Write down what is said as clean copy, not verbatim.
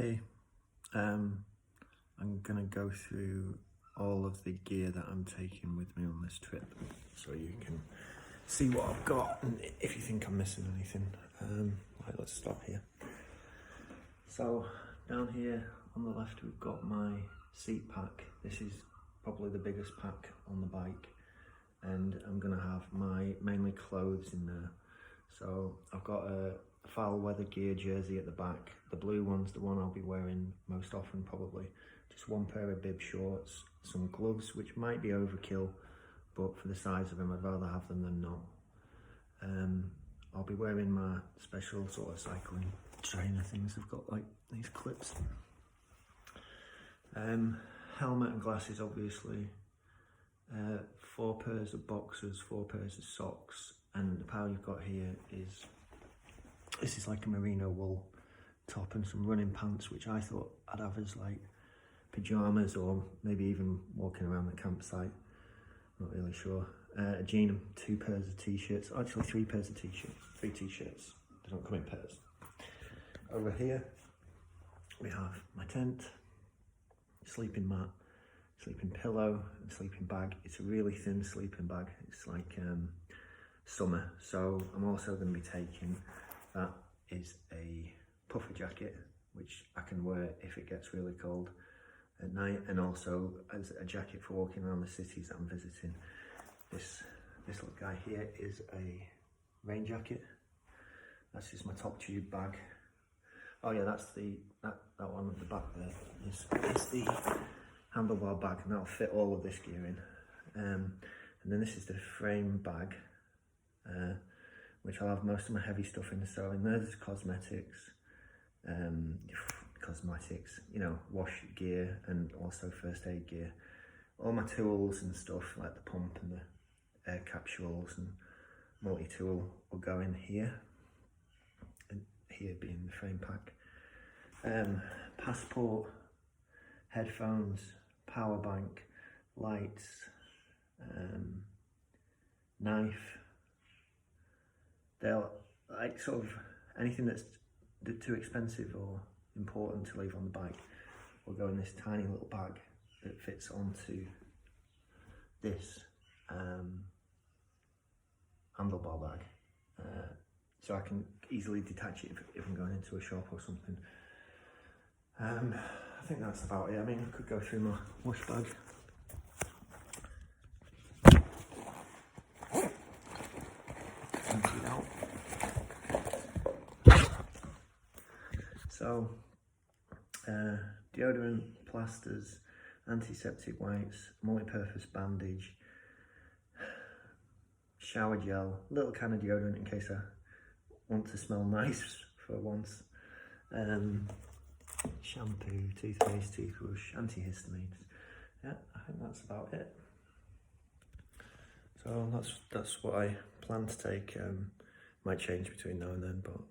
Hey, I'm gonna go through all of the gear that I'm taking with me on this trip so you can see what I've got and if you think I'm missing anything. Right, let's start here. So down here on the left we've got my seat pack. This is probably the biggest pack on the bike, and I'm gonna have my mainly clothes in there. So I've got a foul weather gear jersey at the back. The blue one's the one I'll be wearing most often probably. Just one pair of bib shorts, some gloves, which might be overkill, but for the size of them I'd rather have them than not. I'll be wearing my special sort of cycling trainer things. I've got like these clips. Helmet and glasses obviously. 4 pairs of boxers, 4 pairs of socks, and the pair you've got here is, this is like a merino wool top and some running pants, which I thought I'd have as like pyjamas or maybe even walking around the campsite, not really sure. A jean and 2 pairs of t-shirts, actually 3 pairs of t-shirts, 3 t-shirts, they don't come in pairs. Over here we have my tent, sleeping mat, sleeping pillow and sleeping bag. It's a really thin sleeping bag, it's like summer, so I'm also going to be taking, that is a puffer jacket which I can wear if it gets really cold at night, and also as a jacket for walking around the cities that I'm visiting. This little guy here is a rain jacket. That's just my top tube bag. Oh yeah, that's that one at the back there is the handlebar bag, and that'll fit all of this gear in. And then this is the frame bag, which I'll have most of my heavy stuff in. So in there's cosmetics, you know, wash gear and also first aid gear. All my tools and stuff like the pump and the air capsules and multi-tool will go in here, and here being the frame pack. Passport, headphones, power bank, lights, knife. They'll like sort of anything that's too expensive or important to leave on the bike will go in this tiny little bag that fits onto this handlebar bag, so I can easily detach it if I'm going into a shop or something. I think that's about it. I mean, I could go through my wash bag. Empty it out. So, deodorant, plasters, antiseptic wipes, multi-purpose bandage, shower gel, little can of deodorant in case I want to smell nice for once, shampoo, toothpaste, toothbrush, antihistamines. Yeah, I think that's about it. So that's what I plan to take. Might change between now and then, but